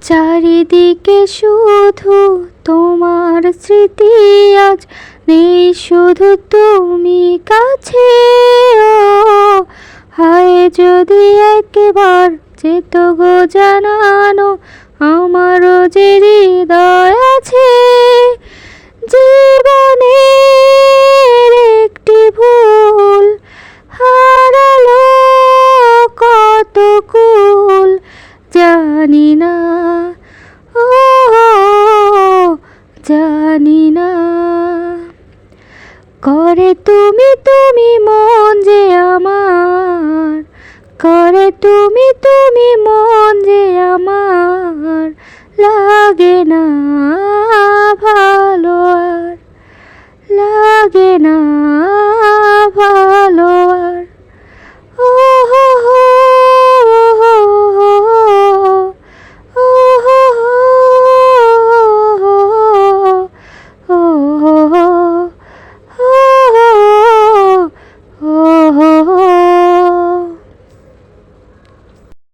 চারিদিকে শুধু তোমার স্মৃতি, আজ নেই শুধু তুমি কাছে। ও হায় যদি একবার যেত গো জানানো, আমারও যে হৃদয় আছে। জীবনের একটি ভুল হারালো কত কুল, জানি না, ও জানি না। করে তুমি তুমি মন যে আমার, করে তুমি তুমি মন যে আমার, লাগে না ভালো আর, লাগে না